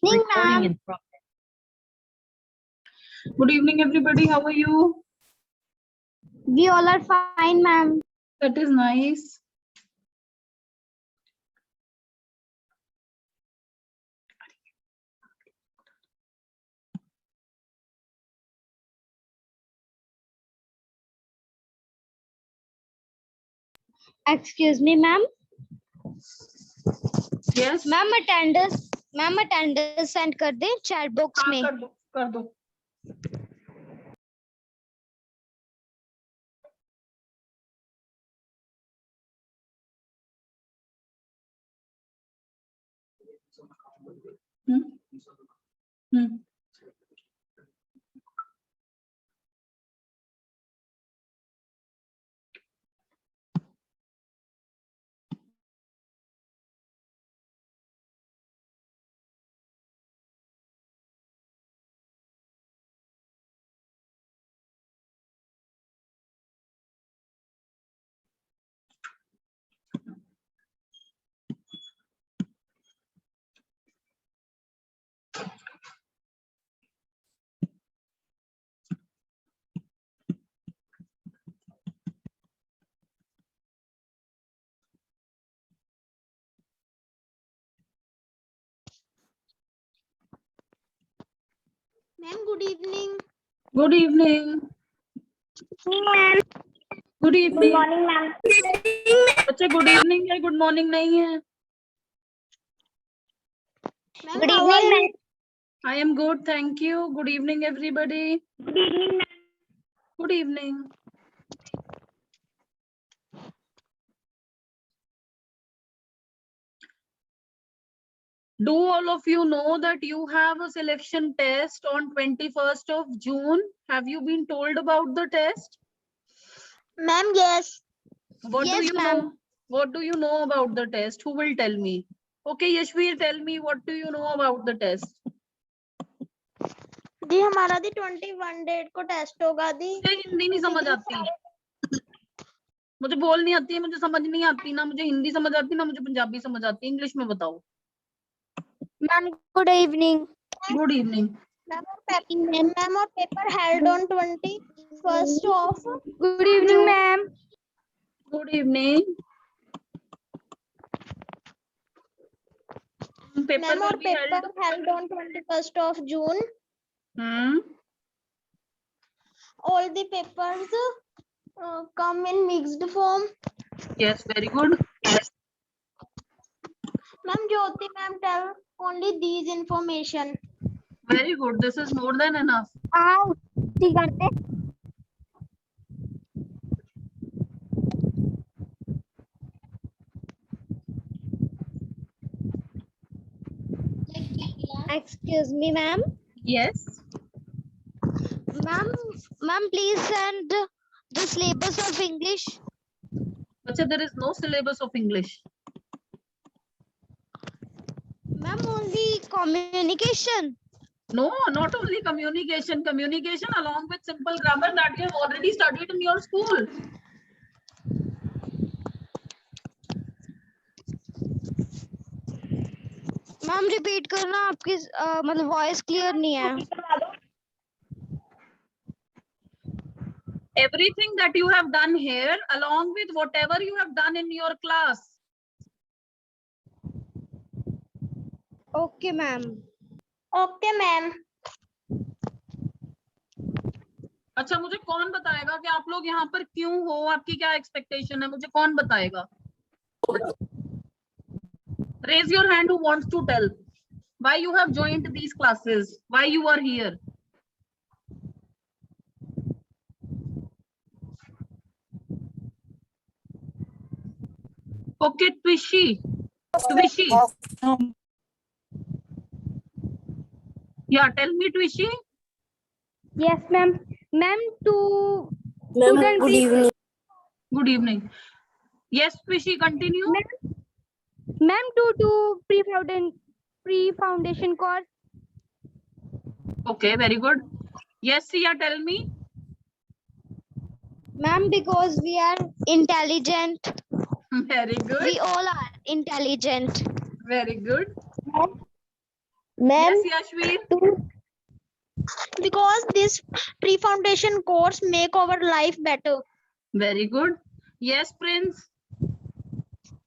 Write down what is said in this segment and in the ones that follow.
Recording ma'am. in progress. Good evening, everybody. How are you? We all are fine, ma'am. That is nice. Excuse me, ma'am. Yes. Ma'am attendance send कर दे chat box हाँ, में। कर दो। Hmm. Ma'am good evening. Good evening. Ma'am Good good evening. Morning ma'am. बच्चे good evening है, good morning नहीं है। Good evening ma'am. I am good, thank you. Good evening, everybody. Good evening ma'am. Good evening. Do all of you know that you have a selection test on 21st of June? Have you been told about the test? Ma'am yes. What do Yes, you ma'am. know? What do you know about the test? Who will tell me? Okay, Yashveer, tell me what do you know about the test? दी हमारा दी 21 date को test होगा दी। मुझे हिंदी नहीं समझ आती, मुझे बोल नहीं आती है, मुझे समझ नहीं आती, ना मुझे हिंदी समझ आती ना मुझे पंजाबी समझ आती। इंग्लिश में बताओ। Ma'am good evening. Good evening. Ma'am और paper held on 21st of. Good evening ma'am. Good evening. Paper ma'am और paper held on 21st of June. All the papers come in mixed form. Yes, very good. Ma'am Jyoti ma'am tell only these information. Very good. This is more than enough. आओ ठीक करते। Excuse me, ma'am. Yes. Ma'am, please send the syllabus of English. Achha, there is no syllabus of English. Ma'am, only communication. No, not only communication. Communication along with simple grammar that you have already studied in your school. Ma'am repeat करना, आपकी मतलब voice clear नहीं है। Everything that you have done here along with whatever you have done in your class. Okay ma'am. Okay ma'am. अच्छा, मुझे कौन बताएगा कि आप लोग यहाँ पर क्यों हो, आपकी क्या एक्सपेक्टेशन है, मुझे कौन बताएगा? Raise your hand who wants to tell why you have joined these classes, why you are here. Okay, Twishi. Yeah, tell me, Twishi. Yes, ma'am. Ma'am, to Ma'am, student good evening. Good evening. Yes, Twishi, continue. Ma'am, to pre-foundation course. Okay, very good. Yes, Sia, tell me. Ma'am, because we are intelligent. Very good. We all are intelligent. Very good. Ma'am, Yes, Yashveer. because this pre-foundation course make our life better. Very good. Yes, Prince.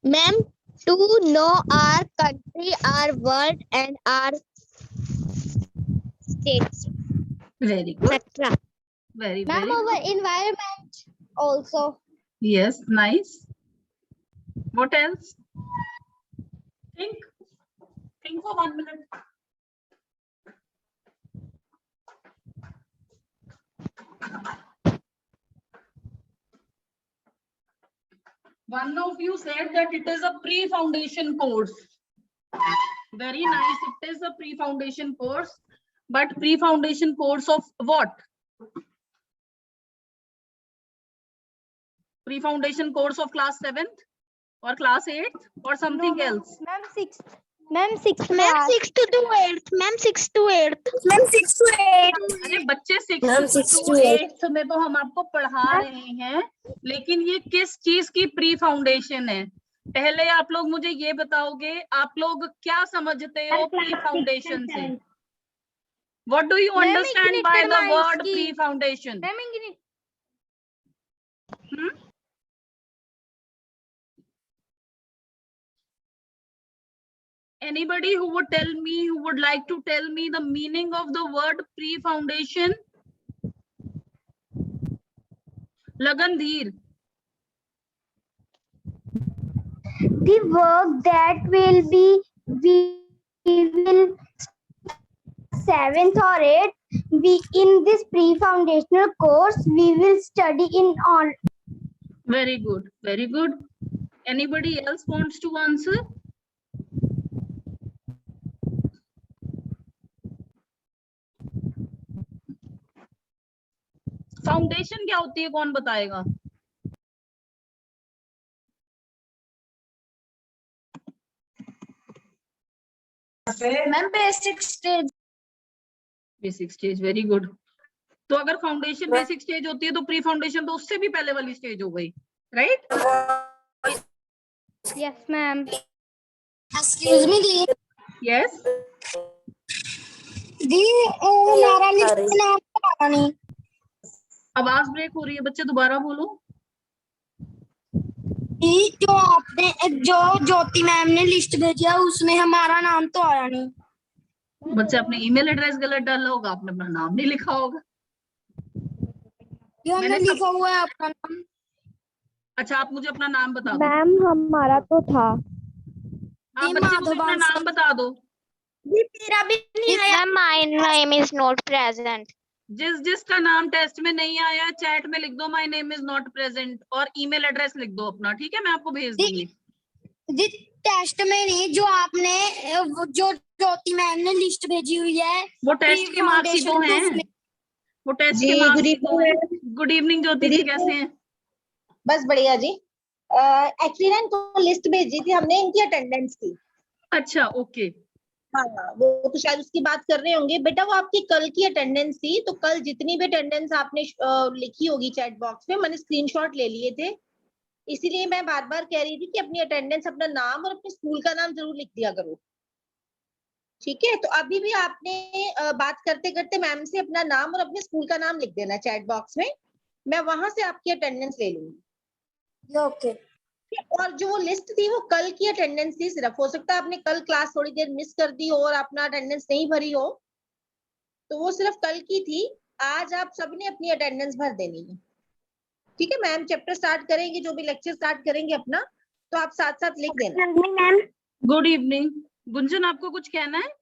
Ma'am, to know our country, our world, and our states, Very good. etc. Very, Ma'am, very our good. environment also. Yes, nice. What else? Think. Think for 1 minute. One of you said that it is a pre-foundation course. Very nice. It is a pre-foundation course. But pre-foundation course of what? Pre-foundation course of class 7th or class 8th or something else? Ma'am, sixth. Ma'am, sixth. Ma'am, sixth to eighth. Ma'am, sixth to eighth. Ma'am, sixth to eighth. अरे बच्चे Ma'am, 6th sixth to to eighth. 8th में तो हम आपको पढ़ा रहे हैं, लेकिन ये किस चीज की प्री फाउंडेशन है? पहले आप लोग मुझे ये बताओगे, आप लोग क्या समझते हो प्री फाउंडेशन से? What do you understand by the word pre foundation? Anybody who would tell me, who would like to tell me the meaning of the word pre foundation? Lagandhir. The work that will be, we will 7th or 8th, we in this pre-foundational course, we will study in all. Very good, very good. Anybody else wants to answer? Foundation क्या होती है, कौन बताएगा? Ma'am basic stage. Basic stage, very good. तो अगर foundation basic stage होती है तो प्री फाउंडेशन तो उससे भी पहले वाली स्टेज हो गई, right? Yes ma'am. Excuse me दी. यस. दी हमारा लिस्ट नाम पता नहीं. आवाज ब्रेक हो रही है बच्चे, दोबारा बोलो. जो आपने जो ज्योति मैम ने लिस्ट भेजी है उसमें हमारा नाम तो आया नहीं. बच्चे अपने ईमेल एड्रेस गलत डाला होगा, आपने अपना नाम नहीं लिखा होगा. मैंने लिखा हुआ है अपना नाम. अच्छा, आप मुझे अपना नाम बता दो. मैम हमारा तो था. आप बच्चे मुझे अपना नाम बता दो. मेरा भी नहीं आया. Ma'am my name is not present. जिसका नाम टेस्ट में नहीं आया, चैट में लिख दो my name is not present और ईमेल एड्रेस लिख दो अपना, ठीक है? मैं आपको भेज दूंगी. जी टेस्ट में नहीं, जो आपने जो ज्योति मैम ने लिस्ट भेजी हुई है वो टेस्ट के मार्क्स ही तो हैं. वो टेस्ट के मार्क्स ही तो हैं. गुड इवनिंग ज्योति जी, कैसे हैं? बस बढ़िया जी. एक्चुअली ना इनको लिस्ट भेजी थी हमने इनकी अटेंडेंस की. अच्छा, ओके. हाँ, वो तो शायद उसकी बात कर रहे होंगे. बेटा वो आपकी कल की अटेंडेंस थी, तो कल जितनी भी अटेंडेंस आपने लिखी होगी चैट बॉक्स में, मैंने स्क्रीनशॉट ले लिए थे. इसीलिए मैं बार बार कह रही थी कि अपनी अटेंडेंस, अपना नाम और अपने स्कूल का नाम जरूर लिख दिया करो, ठीक है? तो अभी भी आपने बात करते करते मैम से अपना नाम और अपने स्कूल का नाम लिख देना चैट बॉक्स में. मैं वहां से आपकी अटेंडेंस ले लूंगी. ओके. और जो वो लिस्ट थी वो कल की अटेंडेंस थी सिर्फ. हो सकता है आपने कल क्लास थोड़ी देर मिस कर दी हो और अपना अटेंडेंस नहीं भरी हो, तो वो सिर्फ कल की थी. आज आप सबने अपनी अटेंडेंस भर देनी है, ठीक है? मैम चैप्टर स्टार्ट करेंगे, जो भी लेक्चर स्टार्ट करेंगे अपना, तो आप साथ साथ लिख देना. Ma'am good evening. गुंजन, आपको कुछ कहना है?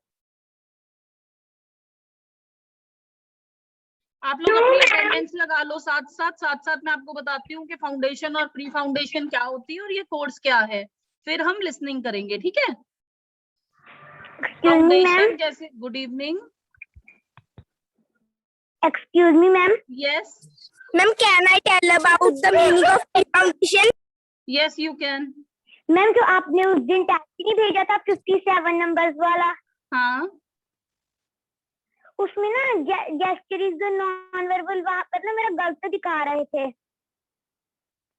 आप लोग अपनी अटेंडेंस लगा लो साथ साथ मैं आपको बताती हूँ कि फाउंडेशन और प्री फाउंडेशन क्या होती है और ये कोर्स क्या है, फिर हम लिसनिंग करेंगे, ठीक है? फाउंडेशन जैसे. Good evening. Excuse me ma'am. Yes. Ma'am can I tell about the meaning of foundation? Yes you can. Ma'am जो आपने उस दिन टेस्ट नहीं भेजा था 57 नंबर्स वाला, हाँ, उसमें ना जेस्चर्स द नॉन वर्बल वहां पर ना मेरा गलत दिखा रहे थे.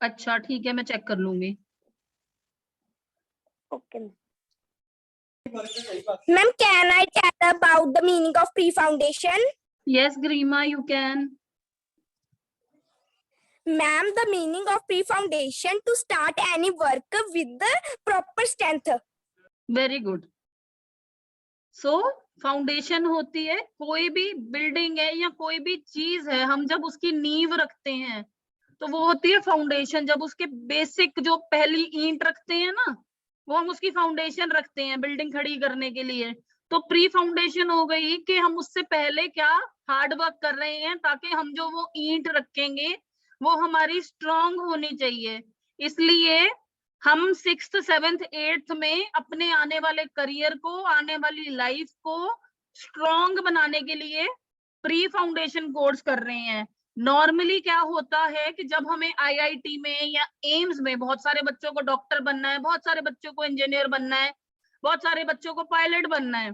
अच्छा ठीक है, मैं चेक कर लूंगी. Okay. Ma'am, can I tell about the meaning of pre-foundation? Yes, Grima, you can. Ma'am, the meaning of pre-foundation to start any work with the proper strength. Very good. So foundation होती है, कोई भी building है या कोई भी चीज है, हम जब उसकी नींव रखते हैं तो वो होती है फाउंडेशन. जब उसके बेसिक जो पहली ईंट रखते हैं ना, वो हम उसकी फाउंडेशन रखते हैं बिल्डिंग खड़ी करने के लिए. तो प्री फाउंडेशन हो गई कि हम उससे पहले क्या हार्ड वर्क कर रहे हैं, ताकि हम जो वो ईंट रखेंगे वो हमारी स्ट्रांग होनी चाहिए. इसलिए हम 6th 7th 8th में अपने आने वाले करियर को, आने वाली लाइफ को स्ट्रांग बनाने के लिए प्री फाउंडेशन कोर्स कर रहे हैं. नॉर्मली क्या होता है कि जब हमें आईआईटी में या एम्स में बहुत सारे बच्चों को डॉक्टर बनना है, बहुत सारे बच्चों को इंजीनियर बनना है, बहुत सारे बच्चों को पायलट बनना है,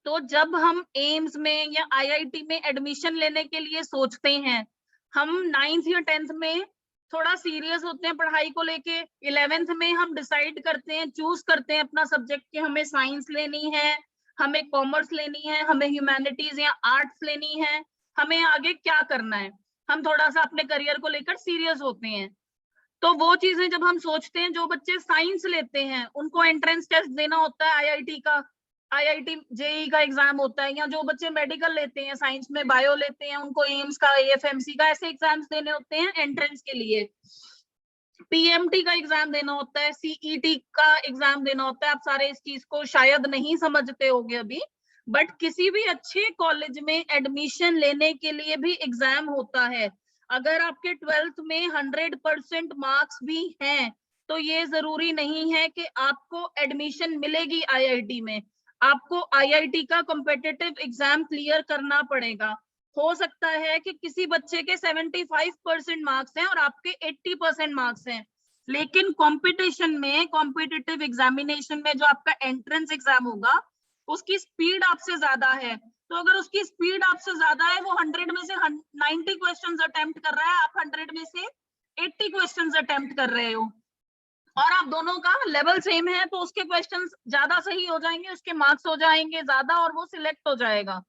तो जब हम एम्स में या आईआईटी में एडमिशन लेने के लिए सोचते हैं, हम 9th या 10th में थोड़ा सीरियस होते हैं पढ़ाई को लेके. 11th में हम डिसाइड करते हैं, चूज करते हैं अपना सब्जेक्ट कि हमें साइंस लेनी है, हमें कॉमर्स लेनी है, हमें ह्यूमैनिटीज या आर्ट्स लेनी है, हमें आगे क्या करना है. हम थोड़ा सा अपने करियर को लेकर सीरियस होते हैं. तो वो चीजें जब हम सोचते हैं, जो बच्चे साइंस लेते हैं उनको एंट्रेंस टेस्ट देना होता है आईआईटी का, आईआईटी जेई का एग्जाम होता है, या जो बच्चे मेडिकल लेते हैं, साइंस में बायो लेते हैं, उनको एम्स का, एएफएमसी का ऐसे एग्जाम्स देने होते हैं एंट्रेंस के लिए. पीएमटी का एग्जाम देना होता है, सीईटी का एग्जाम देना होता है. आप सारे इस चीज को शायद नहीं समझते होंगे अभी, बट किसी भी अच्छे कॉलेज में एडमिशन लेने के लिए भी एग्जाम होता है. अगर आपके 12th में 100% मार्क्स भी हैं तो ये जरूरी नहीं है कि आपको एडमिशन मिलेगी आईआईटी में. आपको आईआईटी का कॉम्पिटिटिव एग्जाम क्लियर करना पड़ेगा. हो सकता है कि किसी बच्चे के 75% मार्क्स हैं और आपके 80% मार्क्स हैं, लेकिन कंपटीशन में, कॉम्पिटिटिव एग्जामिनेशन में जो आपका एंट्रेंस एग्जाम होगा उसकी स्पीड आपसे ज्यादा है. तो अगर उसकी स्पीड आपसे ज्यादा है, वो 100 में से 90 क्वेश्चंस अटेम्प्ट कर रहा है, आप 100 में से 80 क्वेश्चंस अटेम्प्ट कर रहे हो, और आप दोनों का लेवल सेम है, तो उसके क्वेश्चंस ज्यादा सही हो जाएंगे, उसके मार्क्स हो जाएंगे ज्यादा और वो सिलेक्ट हो जाएगा.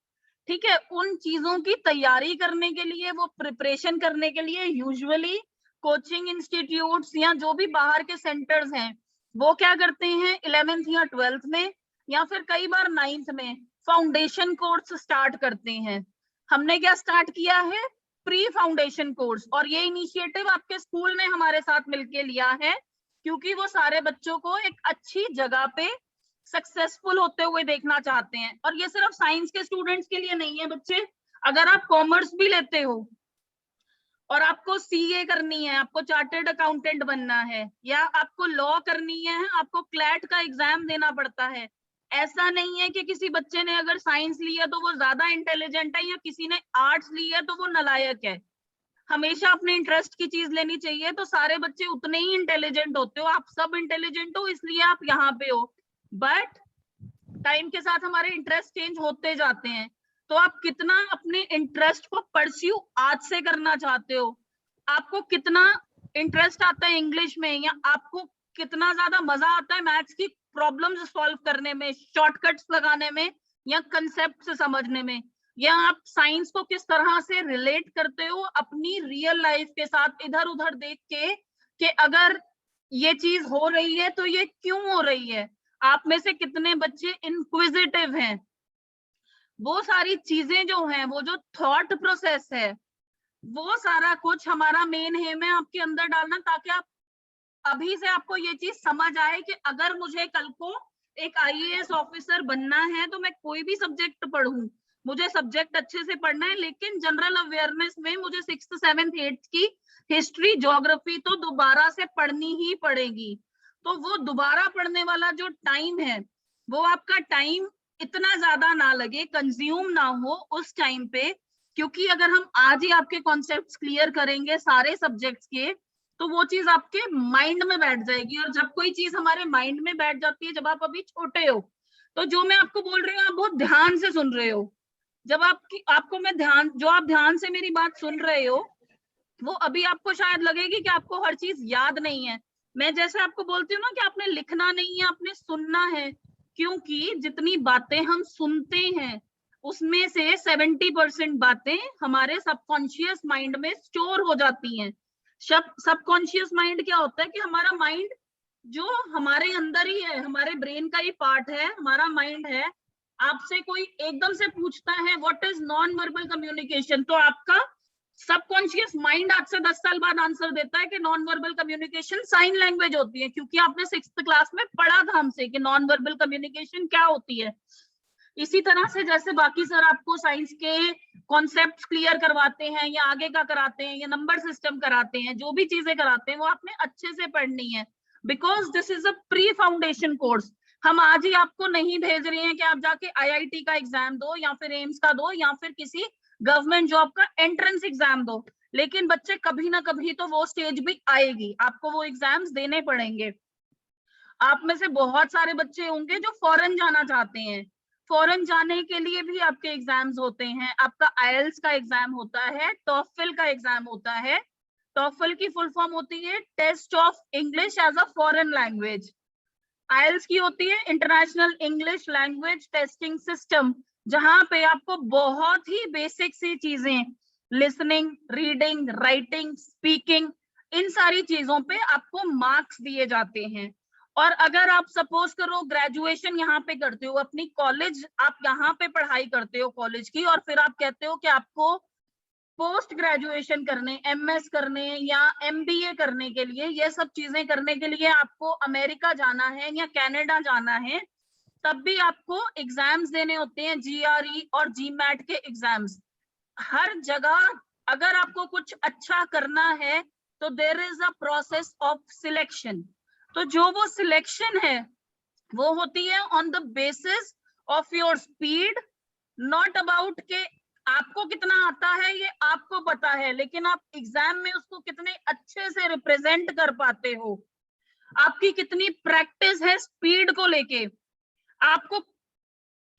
ठीक है. उन चीजों की तैयारी करने के लिए, वो प्रिपरेशन करने के लिए यूजुअली कोचिंग इंस्टीट्यूट्स या जो भी बाहर के सेंटर्स हैं वो क्या करते हैं, 11th या 12th में या फिर कई बार 9th में फाउंडेशन कोर्स स्टार्ट करते हैं. हमने क्या स्टार्ट किया है, प्री फाउंडेशन कोर्स. और ये इनिशिएटिव आपके स्कूल ने हमारे साथ मिलकर लिया है, क्योंकि वो सारे बच्चों को एक अच्छी जगह पे सक्सेसफुल होते हुए देखना चाहते हैं. और ये सिर्फ साइंस के स्टूडेंट्स के लिए नहीं है बच्चे, अगर आप कॉमर्स भी लेते हो और आपको सीए करनी है, आपको चार्टर्ड अकाउंटेंट बनना है, या आपको लॉ करनी है, आपको क्लैट का एग्जाम देना पड़ता है. ऐसा नहीं है कि किसी बच्चे ने अगर साइंस लिया तो वो ज्यादा इंटेलिजेंट है, या किसी ने आर्ट्स लिया तो वो नालायक है. हमेशा अपने इंटरेस्ट की चीज लेनी चाहिए. तो सारे बच्चे उतने ही इंटेलिजेंट होते हो, आप सब इंटेलिजेंट हो इसलिए आप यहाँ पे हो, बट टाइम के साथ हमारे इंटरेस्ट चेंज होते जाते हैं. तो आप कितना अपने इंटरेस्ट को परस्यू आज से करना चाहते हो, आपको कितना इंटरेस्ट आता है इंग्लिश में, या आपको कितना ज्यादा मजा आता है मैथ्स की प्रॉब्लम्स सॉल्व करने में, शॉर्टकट्स लगाने में, या कंसेप्ट से समझने में, या आप साइंस को किस तरह से रिलेट करते हो अपनी रियल लाइफ के साथ, इधर उधर देख के कि अगर ये चीज हो रही है तो ये क्यों हो रही है. आप में से कितने बच्चे इंक्विजिटिव हैं. वो सारी चीजें जो हैं, वो जो थॉट प्रोसेस है, वो सारा कुछ हमारा मेन एम है आपके अंदर डालना, ताकि आप अभी से आपको ये चीज समझ आए कि अगर मुझे कल को एक आईएएस ऑफिसर बनना है तो मैं कोई भी सब्जेक्ट पढ़ूं, मुझे सब्जेक्ट अच्छे से पढ़ना है, लेकिन जनरल अवेयरनेस में मुझे 6th 7th 8th की हिस्ट्री, ज्योग्राफी तो दोबारा से पढ़नी ही पड़ेगी. तो वो दोबारा पढ़ने वाला जो टाइम है, वो आपका टाइम इतना ज्यादा ना लगे, कंज्यूम ना हो उस टाइम पे, क्योंकि अगर हम आज ही आपके कॉन्सेप्ट्स क्लियर करेंगे सारे सब्जेक्ट्स के, तो वो चीज आपके माइंड में बैठ जाएगी. और जब कोई चीज हमारे माइंड में बैठ जाती है, जब आप अभी छोटे हो, तो जो मैं आपको बोल रही हूँ आप बहुत ध्यान से सुन रहे हो. जब आपको मैं आप ध्यान से मेरी बात सुन रहे हो, वो अभी आपको शायद लगेगी कि आपको हर चीज याद नहीं है. मैं जैसे आपको बोलती हूँ ना कि आपने लिखना नहीं है, आपने सुनना है, क्योंकि जितनी बातें हम सुनते हैं उसमें से 70% बातें हमारे सबकॉन्शियस माइंड में स्टोर हो जाती हैं। सबकॉन्शियस माइंड क्या होता है कि हमारा माइंड जो हमारे अंदर ही है, हमारे ब्रेन का ही पार्ट है, हमारा माइंड है। आपसे कोई एकदम से पूछता है what is non verbal communication, तो आपका सबकॉन्शियस माइंड आज से 10 साल बाद आंसर देता है कि non verbal communication sign language होती है, क्योंकि आपने 6th क्लास में पढ़ा था हमसे कि नॉन वर्बल कम्युनिकेशन क्या होती है। इसी तरह से जैसे बाकी सर आपको साइंस के कॉन्सेप्ट्स क्लियर करवाते हैं या आगे का कराते हैं या नंबर सिस्टम कराते हैं, जो भी चीजें कराते हैं वो आपने अच्छे से पढ़नी है, because this is a pre foundation course. हम आज ही आपको नहीं भेज रहे हैं कि आप जाके आईआईटी का एग्जाम दो या फिर एम्स का दो या फिर किसी गवर्नमेंट जॉब का एंट्रेंस एग्जाम दो, लेकिन बच्चे कभी ना कभी तो वो स्टेज भी आएगी, आपको वो एग्जाम्स देने पड़ेंगे। आप में से बहुत सारे बच्चे होंगे जो फॉरेन जाना चाहते हैं, फॉरेन जाने के लिए भी आपके एग्जाम्स होते हैं। आपका आईएलटीएस का एग्जाम होता है, टॉफल का एग्जाम होता है। टॉफल की फुल फॉर्म होती है test of English as a foreign language. IELTS की होती है international English language testing system, जहां पे आपको बहुत ही बेसिक सी चीजें, लिसनिंग, रीडिंग, राइटिंग, स्पीकिंग, इन सारी चीजों पे आपको मार्क्स दिए जाते हैं। और अगर आप सपोज करो ग्रेजुएशन यहाँ पे करते हो, अपनी कॉलेज आप यहाँ पे पढ़ाई करते हो कॉलेज की, और फिर आप कहते हो कि आपको पोस्ट ग्रेजुएशन करने, एमएस करने या एमबीए करने के लिए, ये सब चीजें करने के लिए आपको अमेरिका जाना है या कनाडा जाना है, तब भी आपको एग्जाम्स देने होते हैं, जीआरई और जीमैट के एग्जाम्स। हर जगह अगर आपको कुछ अच्छा करना है तो there is a process of selection. तो जो वो सिलेक्शन है वो होती है on the basis of your speed, not about के आपको कितना आता है ये आपको पता है, लेकिन आप एग्जाम में उसको कितने अच्छे से रिप्रेजेंट कर पाते हो, आपकी कितनी प्रैक्टिस है स्पीड को लेके, आपको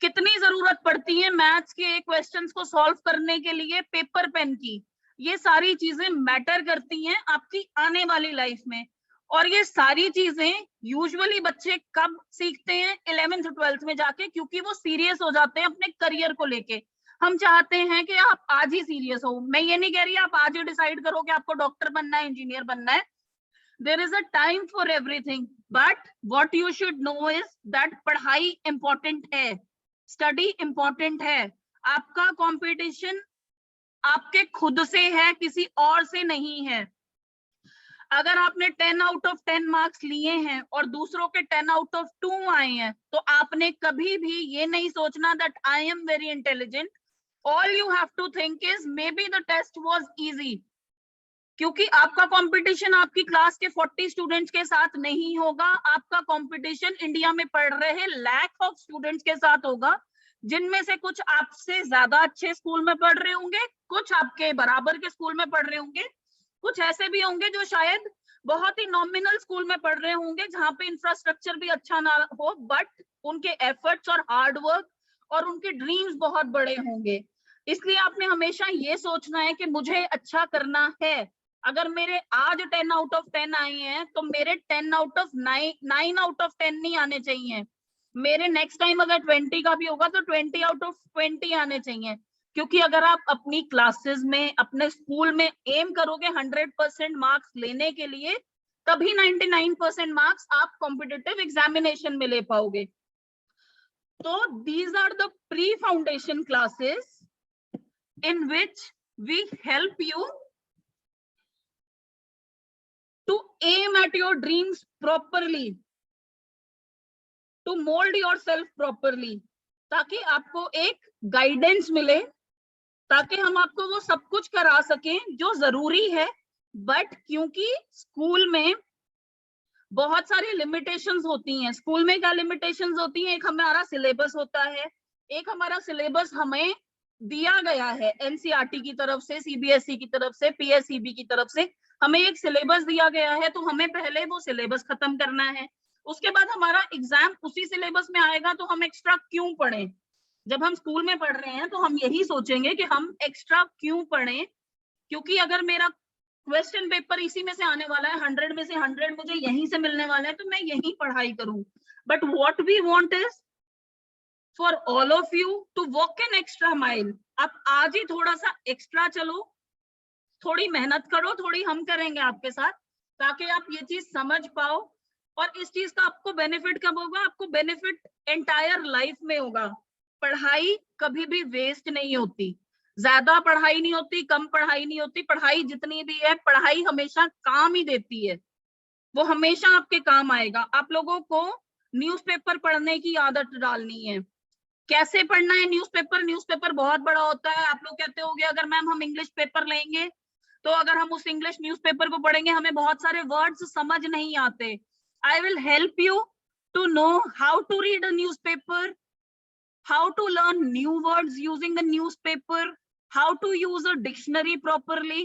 कितनी जरूरत पड़ती है मैथ्स के क्वेश्चंस को सॉल्व करने के लिए पेपर पेन की, ये सारी चीजें मैटर करती हैं आपकी आने वाली लाइफ में। और ये सारी चीजें यूजुअली बच्चे कब सीखते हैं? 11th 12th में जाके, क्योंकि वो सीरियस हो जाते हैं अपने करियर को लेके। हम चाहते हैं कि आप आज ही सीरियस हो, मैं ये नहीं कह रही आप आज ही डिसाइड करो कि आपको डॉक्टर बनना है, इंजीनियर बनना है, there is a time for everything, but what you should know is that पढ़ाई important है, स्टडी इंपॉर्टेंट है, आपका कंपटीशन आपके खुद से है, किसी और से नहीं है। अगर आपने 10 आउट ऑफ 10 मार्क्स लिए हैं और दूसरों के 10 आउट ऑफ 2 आए हैं, तो आपने कभी भी ये नहीं सोचना that I am very intelligent. All you have to think is maybe the test was easy, क्योंकि आपका कंपटीशन आपकी क्लास के 40 स्टूडेंट्स के साथ नहीं होगा, आपका कंपटीशन इंडिया में पढ़ रहे लाख ऑफ स्टूडेंट्स के साथ होगा, जिनमें से कुछ आपसे ज्यादा अच्छे स्कूल में पढ़ रहे होंगे, कुछ आपके बराबर के स्कूल में पढ़ रहे होंगे, कुछ ऐसे भी होंगे जो शायद बहुत ही नॉमिनल स्कूल में पढ़ रहे होंगे जहाँ पे इंफ्रास्ट्रक्चर भी अच्छा ना हो, बट उनके एफर्ट्स और हार्ड वर्क और उनके ड्रीम्स बहुत बड़े होंगे। इसलिए आपने हमेशा ये सोचना है कि मुझे अच्छा करना है। अगर मेरे आज 10 आउट ऑफ 10 आए हैं तो मेरे 10 आउट ऑफ 9 आउट ऑफ 10 नहीं आने चाहिए, मेरे नेक्स्ट टाइम अगर 20 का भी होगा तो 20 आउट ऑफ 20 आने चाहिए। क्योंकि अगर आप अपनी क्लासेस में, अपने स्कूल में एम करोगे 100% मार्क्स लेने के लिए, तभी 99% मार्क्स आप कॉम्पिटिटिव एग्जामिनेशन में ले पाओगे। तो these are the pre foundation classes in which we help you to aim at your dreams properly, to mold yourself properly, ताकि आपको एक गाइडेंस मिले, ताकि हम आपको वो सब कुछ करा सकें जो जरूरी है। बट क्योंकि स्कूल में बहुत सारी लिमिटेशंस होती हैं, स्कूल में क्या लिमिटेशंस होती हैं? एक हमारा सिलेबस होता है, एक हमारा सिलेबस हमें दिया गया है एनसीईआरटी की तरफ से, सीबीएसई की तरफ से, पीएसईबी की तरफ से, हमें एक सिलेबस दिया गया है, तो हमें पहले वो सिलेबस खत्म करना है, उसके बाद हमारा एग्जाम उसी सिलेबस में आएगा, तो हम एक्स्ट्रा क्यों पढ़ें? जब हम स्कूल में पढ़ रहे हैं तो हम यही सोचेंगे कि हम एक्स्ट्रा क्यों पढ़ें, क्योंकि अगर मेरा क्वेश्चन पेपर इसी में से आने वाला है, 100 में से 100 मुझे यहीं से मिलने वाला है, तो मैं यहीं पढ़ाई करूं। But what we want is for all of you to walk an extra mile. आप आज ही थोड़ा सा एक्स्ट्रा चलो, थोड़ी मेहनत करो, थोड़ी हम करेंगे आपके साथ, ताकि आप ये चीज समझ पाओ। और इस चीज का आपको बेनिफिट कब होगा? आपको बेनिफिट एंटायर लाइफ में होगा। पढ़ाई कभी भी वेस्ट नहीं होती, ज्यादा पढ़ाई नहीं होती, कम पढ़ाई नहीं होती। पढ़ाई जितनी भी है, पढ़ाई हमेशा काम ही देती है, वो हमेशा आपके काम आएगा। आप लोगों को न्यूज़पेपर पढ़ने की आदत डालनी है। कैसे पढ़ना है न्यूज़पेपर? न्यूज़पेपर बहुत बड़ा होता है। आप लोग कहते होंगे अगर मैम हम इंग्लिश पेपर लेंगे तो अगर हम उस इंग्लिश न्यूज़पेपर को पढ़ेंगे हमें बहुत सारे वर्ड्स समझ नहीं आते। I will help you to know how to read a newspaper, how to learn new words using a newspaper, how to use a dictionary properly।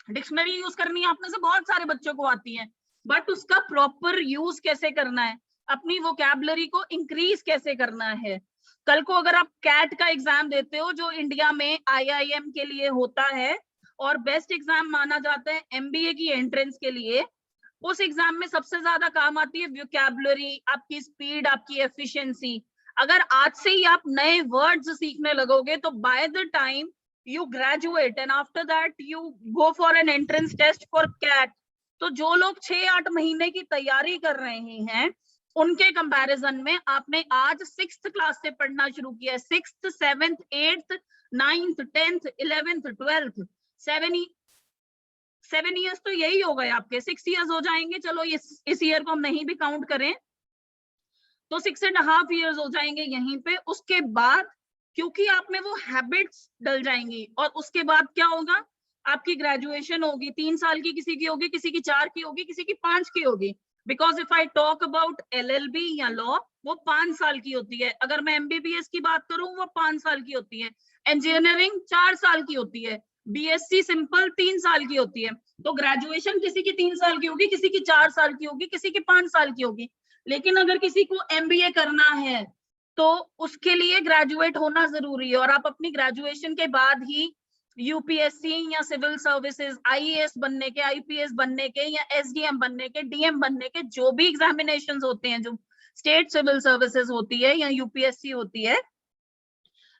Dictionary use करनी आप में से बहुत सारे बच्चों को आती है, बट उसका प्रॉपर यूज कैसे करना है, अपनी वोकैबुलरी को इंक्रीज कैसे करना है। कल को अगर आप कैट का एग्जाम देते हो, जो इंडिया में IIM के लिए होता है और बेस्ट एग्जाम माना जाता है MBA की एंट्रेंस के लिए, उस एग्जाम में सबसे ज्यादा काम आती है वोकैबुलरी, आपकी स्पीड, आपकी एफिशिएंसी। अगर आज से ही आप नए वर्ड्स सीखने लगोगे तो by the time you graduate and after that you go for an entrance test for CAT, तो जो लोग 6-8 महीने की तैयारी कर रहे हैं उनके कंपैरिजन में आपने आज 6th क्लास से पढ़ना शुरू किया। 6th 7th 8th 9th 10th 11th 12th 7 years तो यही हो गए आपके, 6 years हो जाएंगे। चलो इस ईयर को हम नहीं भी काउंट करें तो 6.5 years हो जाएंगे यहीं पे। उसके बाद क्योंकि आप में वो हैबिट्स डल जाएंगी और उसके बाद क्या होगा, आपकी ग्रेजुएशन होगी, 3 साल की किसी की होगी, किसी की 4 की होगी, किसी की 5 की होगी। Because if I talk about LLB या लॉ, वो 5 साल की होती है। अगर मैं MBBS की बात करूं वो 5 साल की होती है। इंजीनियरिंग 4 साल की होती है। BSc सिंपल 3 साल की होती है। तो ग्रेजुएशन किसी की 3 साल की होगी, किसी की 4 साल की होगी, किसी की 5 साल की होगी। लेकिन अगर किसी को MBA करना है तो उसके लिए ग्रेजुएट होना जरूरी है। और आप अपनी ग्रेजुएशन के बाद ही UPSC या सिविल सर्विसेज, IAS बनने के, IPS बनने के या SDM बनने के, DM बनने के जो भी एग्जामिनेशंस होते हैं, जो स्टेट सिविल सर्विसेज होती है या UPSC होती है,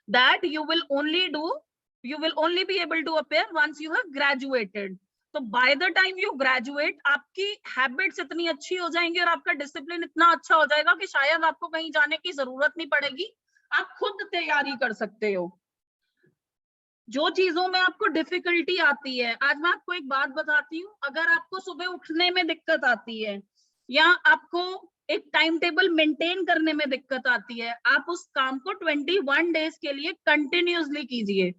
that you will only be able to appear once you have graduated। तो by the time you graduate आपकी हैबिट्स इतनी अच्छी हो जाएंगी और आपका डिसिप्लिन इतना अच्छा हो जाएगा कि शायद आपको कहीं जाने की जरूरत नहीं पड़ेगी, आप खुद तैयारी कर सकते हो। जो चीजों में आपको डिफिकल्टी आती है, आज मैं आपको एक बात बताती हूँ, अगर आपको सुबह उठने में दिक्कत आती है या आपको एक टाइम टेबल मेंटेन करने में दिक्कत आती है, आप उस काम को 21 डेज के लिए कंटिन्यूअसली कीजिए।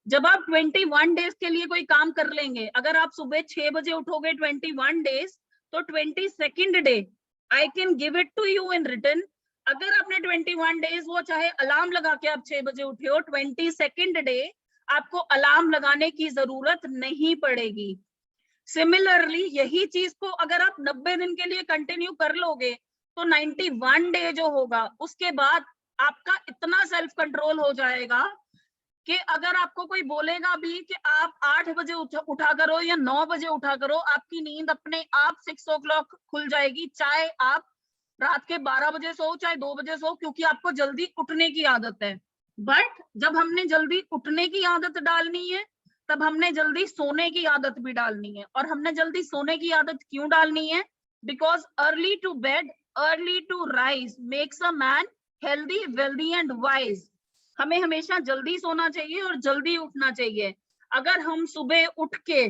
जब आप 21 डेज के लिए कोई काम कर लेंगे, अगर आप सुबह 6 बजे उठोगे 21 डेज, तो 22nd day I can give it to you in return. अगर आपने 21 डेज, वो चाहे अलार्म लगा के आप 6 बजे उठे हो, 22nd डे आपको अलार्म लगाने की जरूरत नहीं पड़ेगी। सिमिलरली यही चीज को अगर आप 90 दिन के लिए कंटिन्यू कर लोगे तो 91 डे जो होगा उसके बाद आपका इतना सेल्फ कंट्रोल हो जाएगा कि अगर आपको कोई बोलेगा भी कि आप 8 बजे उठा करो या 9 बजे उठा करो, आपकी नींद अपने आप 6 o'clock खुल जाएगी, चाहे आप रात के 12 बजे सो, चाहे 2 बजे सो, क्योंकि आपको जल्दी उठने की आदत है। बट जब हमने जल्दी उठने की आदत डालनी है तब हमने जल्दी सोने की आदत भी डालनी है। और हमने जल्दी सोने की आदत क्यों डालनी है? Because early to bed early to rise makes a man healthy, wealthy and wise. हमें हमेशा जल्दी सोना चाहिए और जल्दी उठना चाहिए। अगर हम सुबह उठ के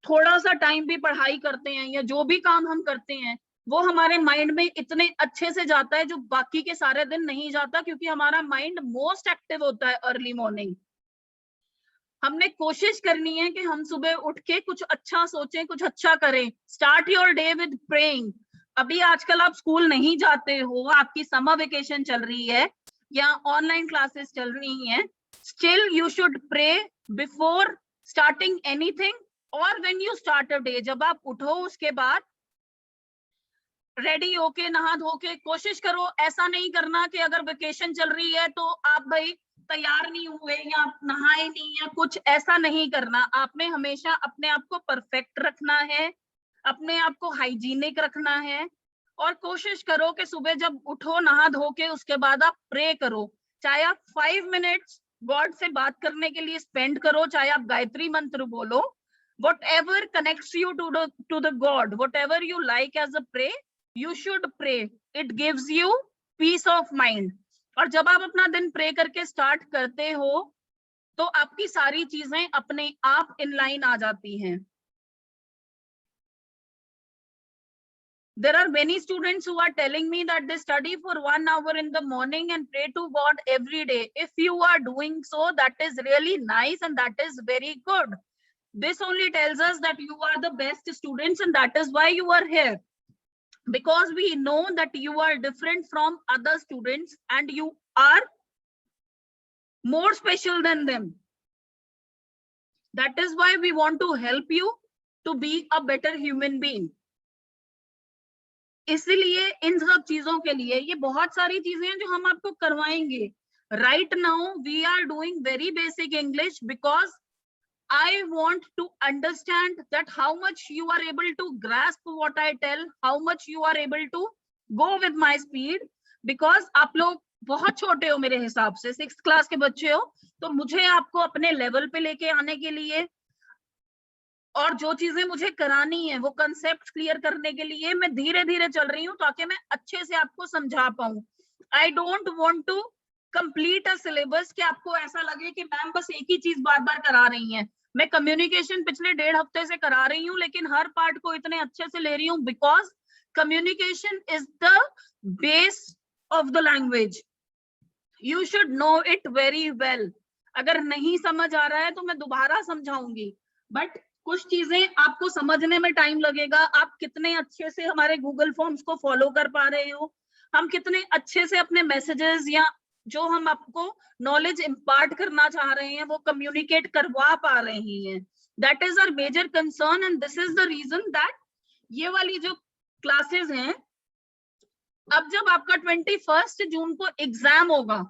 थोड़ा सा टाइम भी पढ़ाई करते हैं या जो भी काम हम करते हैं, वो हमारे माइंड में इतने अच्छे से जाता है जो बाकी के सारे दिन नहीं जाता, क्योंकि हमारा माइंड मोस्ट एक्टिव होता है अर्ली मॉर्निंग। हमने कोशिश करनी है कि हम सुबह उठ के कुछ अच्छा सोचें, कुछ अच्छा करें। Start your day with praying. अभी आजकल आप स्कूल नहीं जाते हो, आपकी समर वेकेशन चल रही है या ऑनलाइन क्लासेस चल रही हैं, still you should pray before starting anything और when you start a day. जब आप उठो उसके बाद रेडी होके, नहा धो के, कोशिश करो ऐसा नहीं करना कि अगर वेकेशन चल रही है तो आप भाई तैयार नहीं हुए या आप नहाए नहीं या कुछ, ऐसा नहीं करना। आपने हमेशा अपने आप को परफेक्ट रखना है, अपने आप को हाइजीनिक रखना है और कोशिश करो कि सुबह जब उठो नहा धो के उसके बाद आप प्रे करो, चाहे आप 5 मिनट्स गॉड से बात करने के लिए स्पेंड करो, चाहे आप गायत्री मंत्र बोलो, whatever connects you to the God, whatever you like as a pray, you should pray. It gives you peace of mind. और जब आप अपना दिन प्रे करके स्टार्ट करते हो तो आपकी सारी चीजें अपने आप इन लाइन आ जाती हैं. There are many students who are telling me that they study for 1 hour in the morning and pray to God every day. If you are doing so, that is really nice and that is very good. This only tells us that you are the best students and that is why you are here. Because we know that you are different from other students and you are more special than them. That is why we want to help you to be a better human being. इसलिए इन सब चीजों के लिए ये बहुत सारी चीजें हैं जो हम आपको करवाएंगे. Right now we are doing very basic English because I want to understand that how much you are able to grasp what I tell, how much you are able to go with my speed, because आप लोग बहुत छोटे हो मेरे हिसाब से, 6th class के बच्चे हो, तो मुझे आपको अपने लेवल पे लेके आने के लिए और जो चीजें मुझे करानी है वो कंसेप्ट क्लियर करने के लिए मैं धीरे धीरे चल रही हूँ ताकि मैं अच्छे से आपको समझा पाऊं. I don't want to complete a syllabus कि आपको ऐसा लगे कि मैम बस एक ही चीज बार बार करा रही हैं. मैं कम्युनिकेशन पिछले 1.5 हफ्ते से करा रही हूँ लेकिन हर पार्ट को इतने अच्छे से ले रही हूँ because communication is the base of the language. You should know it very well. अगर नहीं समझ आ रहा है तो मैं दोबारा समझाऊंगी, बट कुछ चीजें आपको समझने में टाइम लगेगा. आप कितने अच्छे से हमारे गूगल फॉर्म्स को फॉलो कर पा रहे हो, हम कितने अच्छे से अपने मैसेजेस या जो हम आपको नॉलेज इम्पार्ट करना चाह रहे हैं वो कम्युनिकेट करवा पा रहे हैं. That is our major concern and this is the reason that ये वाली जो क्लासेस हैं, अब जब आपका 21 जून को एग्जाम होगा,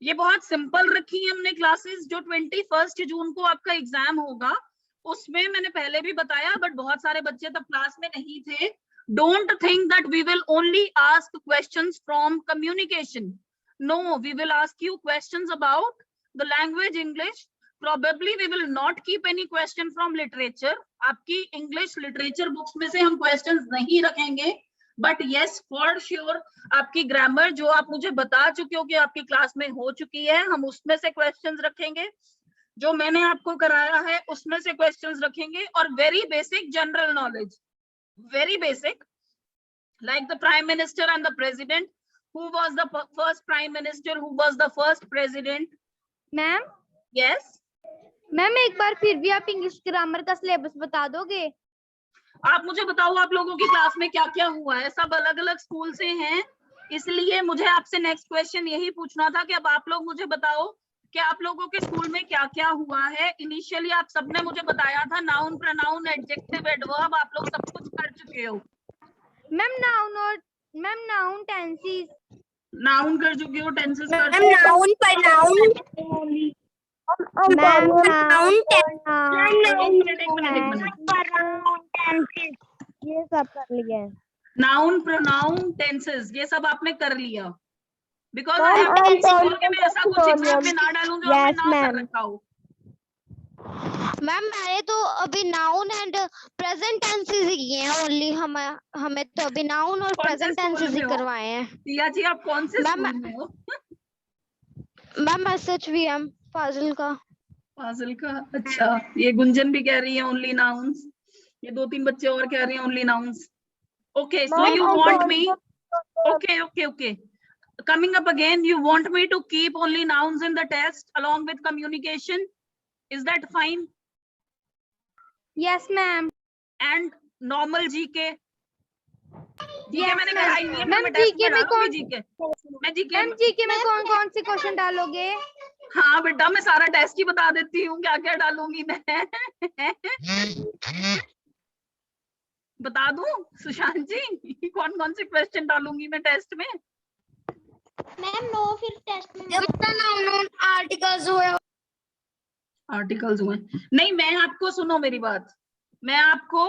ये बहुत सिंपल रखी है हमने क्लासेस. जो 21 जून को आपका एग्जाम होगा उसमें मैंने पहले भी बताया बट बहुत सारे बच्चे तब क्लास में नहीं थे. Don't think that we will only ask questions from communication. No, we will ask you questions about the language English. Probably we will not keep any question from literature. आपकी English literature books में से हम questions नहीं रखेंगे, but yes for sure आपकी grammar जो आप मुझे बता चुके हो कि आपकी क्लास में हो चुकी है, हम उसमें से क्वेश्चंस रखेंगे. जो मैंने आपको कराया है उसमें से क्वेश्चंस रखेंगे. और very basic general knowledge, very basic, like the prime minister and the president, who was the first prime minister, who was the first president. Ma'am, yes ma'am एक बार फिर भी आप इंग्लिश ग्रामर का सिलेबस बता दोगे? आप मुझे बताओ आप लोगों की क्लास में क्या क्या हुआ है. सब अलग अलग स्कूल से हैं, इसलिए मुझे आपसे नेक्स्ट क्वेश्चन यही पूछना था कि अब आप लोग मुझे बताओ कि आप लोगों के स्कूल में क्या क्या हुआ है. इनिशियली आप सबने मुझे बताया था नाउन, प्रोनाउन, एडजेक्टिव, एडवर्ब, आप लोग सब कुछ कर चुके हो. मैम नाउन और मैम नाउन टेंसेस. नाउन कर चुके हो, टेंसेस कर मैम चुके हो. नाउन प्रोनाउन ये सब कर लिए. नाउन, प्रोनाउन, टेंसेस ये सब आपने कर लिया. Because I have to make sure कि मैं ऐसा कुछ एग्जाम में ना डालूं जो आपने ना कर रखा हो. मैम मैंने तो अभी नाउन एंड प्रेजेंट टेंसेस ही किए हैं ओनली. हमें तो अभी नाउन और प्रेजेंट टेंसेस ही करवाए हैं. सिया जी आप कौन से स्कूल में हो? मैम SHVM फाजिल का. फाजिल का, अच्छा. ये गुंजन भी कह रही है ओनली नाउन्स, ये 2-3 बच्चे और कह रहे हैं only nouns. Okay, so you want me, okay okay okay, coming up again, you want me to keep only nouns in the test along with communication? Is that fine? Yes ma'am. And normal GK? GK मैंने कराई नहीं है. Ma'am GK में कौन GK में कौन कौन से क्वेश्चन डालोगे? हाँ बेटा मैं सारा टेस्ट ही बता देती हूँ क्या क्या डालूंगी मैं. बता दूं सुशांत जी कौन कौन से क्वेश्चन डालूंगी मैं टेस्ट में? मैम नो, फिर टेस्ट में जितना नाउन आर्टिकल्स हुए नहीं, मैं आपको सुनो मेरी बात, मैं आपको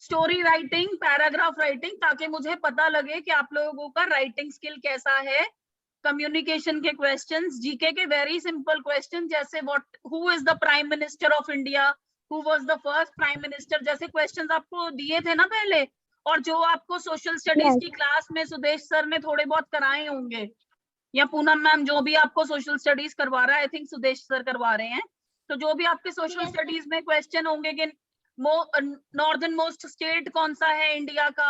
स्टोरी राइटिंग, पैराग्राफ राइटिंग, ताकि मुझे पता लगे कि आप लोगों का राइटिंग स्किल कैसा है। कम्युनिकेशन के क्वेश्चंस, जीके के वेरी सिंपल क्वेश्चन, जैसे what, who is the prime minister of India, who was the first prime minister, जैसे क्वेश्चंस आपको दिए थे ना पहले, और जो आपको सोशल स्टडीज Yes. की क्लास में सुदेश सर ने थोड़े बहुत कराए होंगे, या पूनम मैम, जो भी आपको सोशल स्टडीज करवा रहा है, आई थिंक सुदेश सर करवा रहे हैं, तो जो भी आपके सोशल Yes, स्टडीज में क्वेश्चन होंगे कि नॉर्दर्न मोस्ट स्टेट कौन सा है इंडिया का,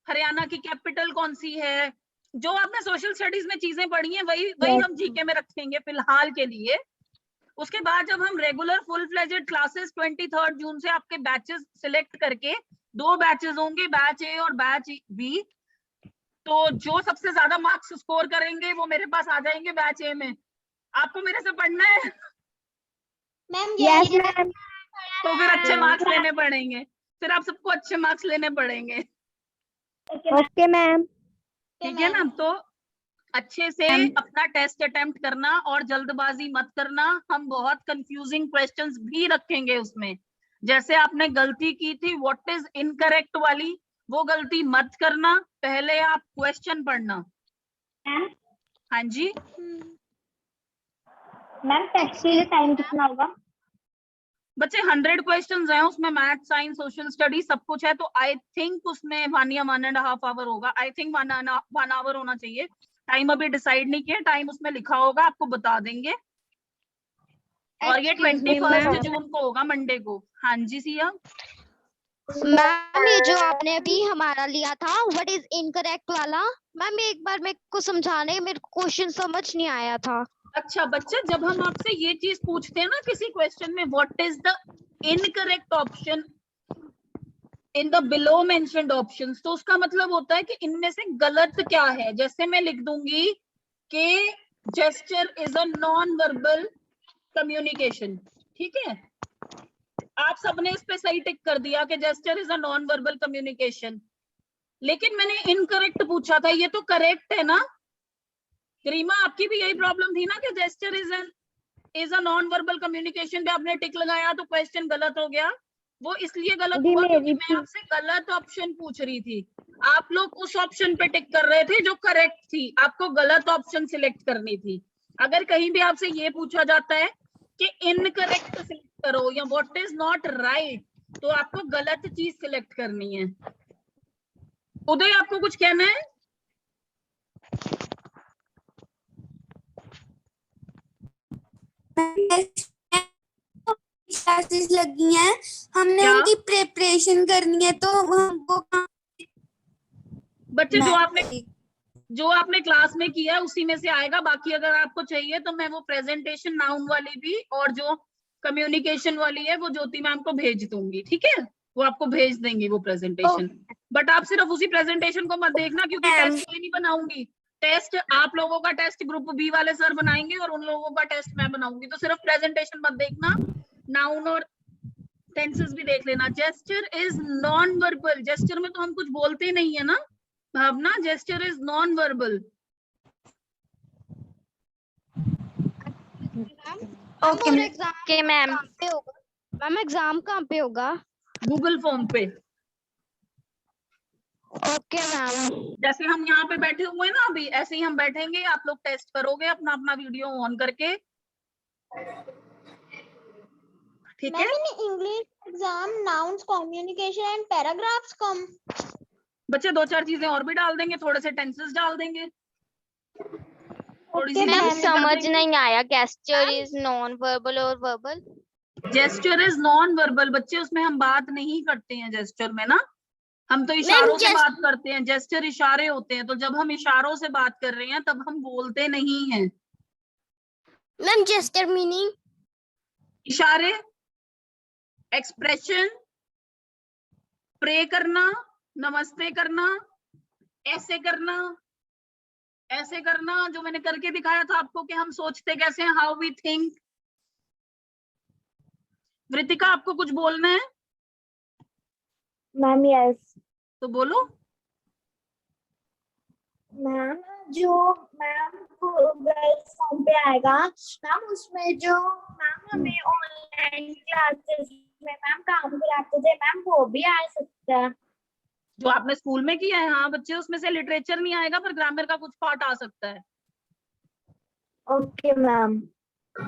हरियाणा की कैपिटल कौन सी है, जो आपने सोशल स्टडीज में चीजें पढ़ी हैं वही Yes. हम जीके में रखेंगे फिलहाल के लिए। उसके बाद जब हम रेगुलर फुल फ्लेजेड क्लासेस 23 जून से आपके बैचेस सिलेक्ट करके, 2 बैचेस होंगे, बैच ए और बैच बी, तो जो सबसे ज्यादा मार्क्स स्कोर करेंगे वो मेरे पास आ जाएंगे बैच ए में। आपको मेरे से पढ़ना है मैम Yes, यही ma'am. तो फिर अच्छे मार्क्स लेने पड़ेंगे, फिर आप सबको अच्छे मार्क्स लेने पड़ेंगे, Okay, ma'am. ठीक है ना। तो अच्छे से अपना टेस्ट अटेम्प्ट करना और जल्दबाजी मत करना। हम बहुत कंफ्यूजिंग क्वेश्चंस भी रखेंगे उसमें, जैसे आपने गलती की थी व्हाट इज इनकरेक्ट वाली, वो गलती मत करना, पहले आप क्वेश्चन पढ़ना। हाँ जी मैम टेस्ट के लिए टाइम कितना होगा? बच्चे, 100 क्वेश्चंस हैं उसमें, मैथ, साइंस, सोशल स्टडी सब कुछ है, तो आई थिंक उसमें 1 या 1.5 आवर होगा। आई थिंक 1 आवर होना चाहिए। टाइम अभी डिसाइड नहीं किया, टाइम उसमें लिखा होगा, आपको बता देंगे। और ये 21 जून को होगा, मंडे को। हाँ जी सिया। मैम ये जो आपने अभी हमारा लिया था व्हाट इज इनकरेक्ट वाला, मैम एक बार मेरे को समझाने, मेरे को क्वेश्चन समझ नहीं आया था। अच्छा बच्चा, जब हम आपसे ये चीज पूछते हैं ना किसी क्वेश्चन में, what is the incorrect option in the below mentioned options, तो उसका मतलब होता है कि इनमें से गलत क्या है। जैसे मैं लिख दूंगी कि gesture is a non verbal communication, ठीक है, आप सबने इस पे सही टिक कर दिया कि gesture is a non verbal communication, लेकिन मैंने इनकरेक्ट पूछा था, ये तो करेक्ट है ना। रीमा, आपकी भी यही प्रॉब्लम थी ना कि gesture is a non verbal communication पे आपने टिक लगाया तो क्वेश्चन गलत हो गया। वो इसलिए गलत जी, हुआ मेरी क्योंकि थी। मैं आपसे गलत ऑप्शन पूछ रही थी, आप लोग उस ऑप्शन पे टिक कर रहे थे जो करेक्ट थी, आपको गलत ऑप्शन सिलेक्ट करनी थी। अगर कहीं भी आपसे ये पूछा जाता है कि इनकरेक्ट सिलेक्ट करो या व्हाट इज नॉट राइट, तो आपको गलत चीज सिलेक्ट करनी है। उदय, आपको कुछ कहना है? क्लासेस लगी हैं, हमने क्या? उनकी प्रिपरेशन करनी है, तो हमको बच्चे, जो आपने क्लास में किया उसी में से आएगा। बाकी अगर आपको चाहिए तो मैं वो प्रेजेंटेशन नाउन वाली भी और जो कम्युनिकेशन वाली है वो ज्योति मैम को भेज दूंगी, ठीक है, वो आपको भेज देंगी वो प्रेजेंटेशन। बट आप सिर्फ उसी प्रेजेंटेशन को मत देखना, क्योंकि टेस्ट ये नहीं बनाऊंगी। टेस्ट आप लोगों का टेस्ट ग्रुप बी वाले सर बनाएंगे और उन लोगों का टेस्ट मैं बनाऊंगी, तो सिर्फ प्रेजेंटेशन मत देखना, नाउन और टेंसेस भी देख लेना। Gesture is non verbal, gesture में तो हम कुछ बोलते नहीं है ना भावना, gesture is non verbal. Okay ma'am. Ma'am exam कहाँ पे होगा? गूगल फॉर्म पे। Okay ma'am. जैसे हम यहाँ पे बैठे हुए हैं ना अभी, ऐसे ही हम बैठेंगे, आप लोग टेस्ट करोगे अपना अपना वीडियो ऑन करके, ठीक है। English exam nouns communication and paragraphs come. बच्चे 2-4 चीजें और भी डाल देंगे, थोड़े से टेंसेस डाल देंगे, थोड़ी सी मैम बातें कर समझ देंगे। नहीं आया, गेस्चर इज नॉन वर्बल और verbal. Gesture is non verbal बच्चे, उसमें हम बात नहीं करते हैं जेस्चर में ना, हम तो इशारों से बात करते हैं, जेस्चर इशारे होते हैं, तो जब हम इशारों से बात कर रहे हैं तब हम बोलते नहीं हैं। Ma'am gesture meaning? इशारे, एक्सप्रेशन, प्रे करना, नमस्ते करना, ऐसे करना, ऐसे करना, जो मैंने करके दिखाया था आपको कि हम सोचते कैसे हैं, हाउ वी थिंक। वृतिका, आपको कुछ बोलना है? मैम यस तो बोलो मैम। जो मैम गूगल फॉर्म पे आएगा मैम, उसमें जो मैम हमें ऑनलाइन क्लासेस में मैम काम कराते थे मैम, वो भी आ सकता है। जो आपने स्कूल में किया है, हाँ बच्चे, उसमें से लिटरेचर नहीं आएगा पर ग्रामर का कुछ पार्ट आ सकता है। Okay ma'am.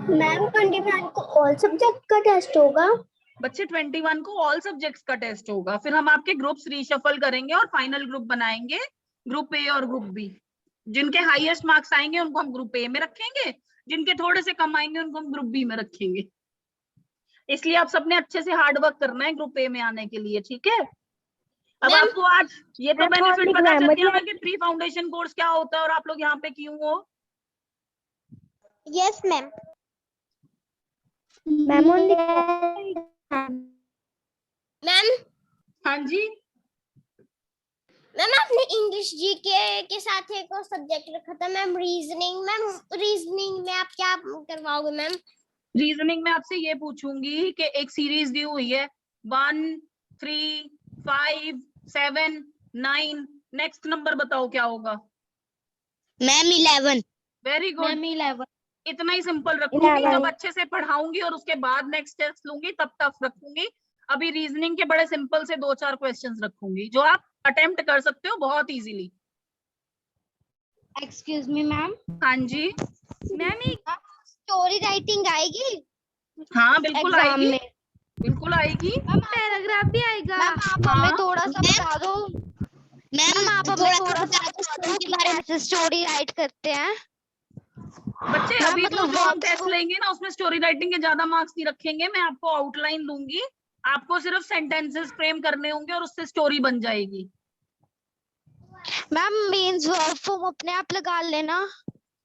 मैम 21 को ऑल सब्जेक्ट का टेस्ट होगा? बच्चे 21 को ऑल सब्जेक्ट्स का टेस्ट होगा, फिर हम आपके ग्रुप्स रीशफल करेंगे और फाइनल ग्रुप बनाएंगे, ग्रुप ए और ग्रुप बी। जिनके हाईएस्ट मार्क्स आएंगे उनको हम ग्रुप ए में रखेंगे, जिनके थोड़े से कम आएंगे उनको हम ग्रुप बी में रखेंगे। इसलिए आप सबने अच्छे से हार्ड वर्क करना है ग्रुप ए में आने के लिए, ठीक है। अब आपको आज ये तो बेनिफिट पता चल गया ना कि प्री फाउंडेशन कोर्स क्या होता है और आप लोग यहाँ पे क्यों हो। Yes ma'am. मैम हाँ जी, मैम आपने इंग्लिश जीके के साथ एक और सब्जेक्ट रखा था मैम, रीजनिंग। मैम रीजनिंग में आप क्या करवाओगे मैम? रीजनिंग में आपसे ये पूछूंगी कि एक सीरीज दी हुई है 1, 3, 5, 7, 9, नेक्स्ट नंबर बताओ क्या होगा। मैम 11। Very good. मैम 11। इतना ही सिंपल रखूंगी, जब अच्छे से पढ़ाऊंगी और उसके बाद नेक्स्ट टेस्ट लूंगी तब टफ रखूंगी। अभी रीजनिंग के बड़े सिंपल से 2-4 क्वेश्चंस रखूंगी जो आप अटेम्प्ट कर सकते हो बहुत इजीली। Excuse me ma'am. हाँ जी मैम एक स्टोरी राइटिंग आएगी हाँ बिल्कुल एग्जाम आएगी, में? बिल्कुल आएगी। मैम पैराग्राफ भी आएगा? मैम आप हाँ। हमें थोड़ा सा बता दो। मैम आप हमें थोड़ा सा बता दो कि कैसे स्टोरी राइट करते हैं। बच्चे मैम, अभी मतलब जो हम works टेस्ट को- लेंगे ना उसमें स्टोरी राइटिंग के ज्यादा मार्क्स नहीं रखेंगे, मैं आपको आउटलाइन दूंगी, आपको सिर्फ सेंटेंसेस फ्रेम करने होंगे और उससे स्टोरी बन जाएगी। मैम मीन्स वर्ब फॉर्म अपने आप लगा लेना।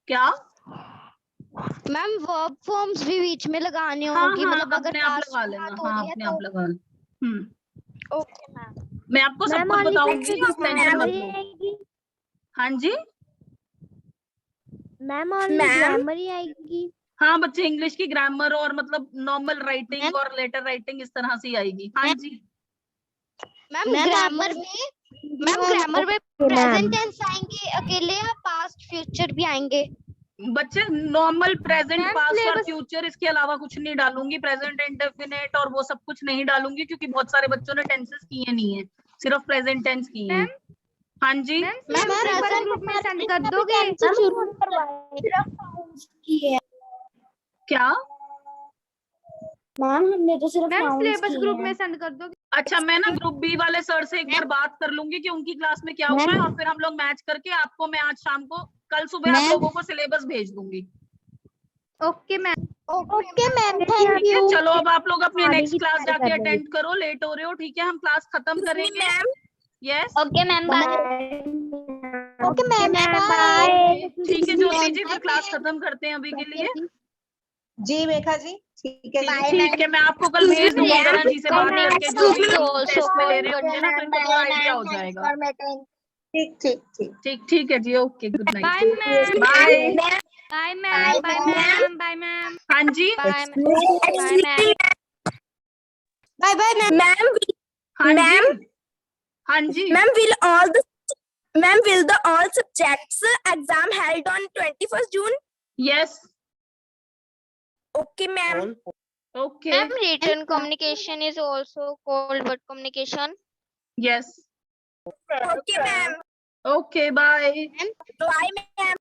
क्या? मैम वर्ब फॉर्म्स भी बीच में लगानी हाँ होगी, हाँ मतलब अगर अपने आप past लगा की लेना, बात हो हाँ रही है अपने तो आप लगा लेना। Okay ma'am. मैं आपको सब कुछ बताऊंगी, आप टेंशन मत लो। हाँ जी मैम ग्रामर ही आएगी? हाँ बच्चे, इंग्लिश की ग्रामर और मतलब नॉर्मल राइटिंग और लेटर राइटिंग इस तरह से आएगी। हाँ जी मैम ग्रामर में प्रेजेंट टेंस आएंगे अकेले या पास्ट फ्यूचर भी आएंगे? बच्चे, नॉर्मल प्रेजेंट मैम, पास्ट और syllabus- फ्यूचर, इसके अलावा कुछ नहीं डालूंगी। प्रेजेंट इंडेफिनिट और वो सब कुछ नहीं डालूंगी क्योंकि बहुत सारे बच्चों ने टेंसेस किए नहीं है, सिर्फ प्रेजेंट टेंस किए हैं। हाँ जी मैम प्रेजेंट ग्रुप में सेंड कर दोगे? क्या? मैम हमने तो सिर्फ सिलेबस ग्रुप में सेंड कर दोगे? अच्छा, मैं ना ग्रुप बी वाले सर से एक बार बात कर लूंगी कि उनकी क्लास में क्या हुआ है और फिर हम लोग मैच करके आपको मैं आज शाम को, कल सुबह आप लोगों को सिलेबस भेज दूंगी। Okay ma'am. Okay ma'am, thank ठीक है, यू। चलो अब आप लोग अपनी आगे नेक्स्ट की क्लास तैयारी जाके कर लेंगे। अटेंड करो, लेट हो रहे हो। ठीक है, हम क्लास खत्म करेंगे। Yes okay ma'am, bye. Okay ma'am, bye. ठीक है ज्योति जी, फिर क्लास खत्म करते हैं अभी के लिए। जी मेघा जी, ठीक है जी। ठीक है, मैं आपको कल भेज दूंगी जरा जी से बात करके, जो भी टेस्ट में ले रहे होंगे ना, तो इनको थोड़ा आइडिया हो जाएगा। ठीक ठीक ठीक। ठीक ठीक है जी, okay, good night. Bye ma'am. Bye. Bye ma'am. Bye ma'am. Bye ma'am. हाँ जी bye ma'am. Bye bye ma'am. हाँ जी हाँ जी Ma'am, will the all subjects exam held on 21st June? Yes Okay, ma'am. Okay Ma'am, written communication is also called word communication. Yes Okay, ma'am. Okay bye. Bye, ma'am.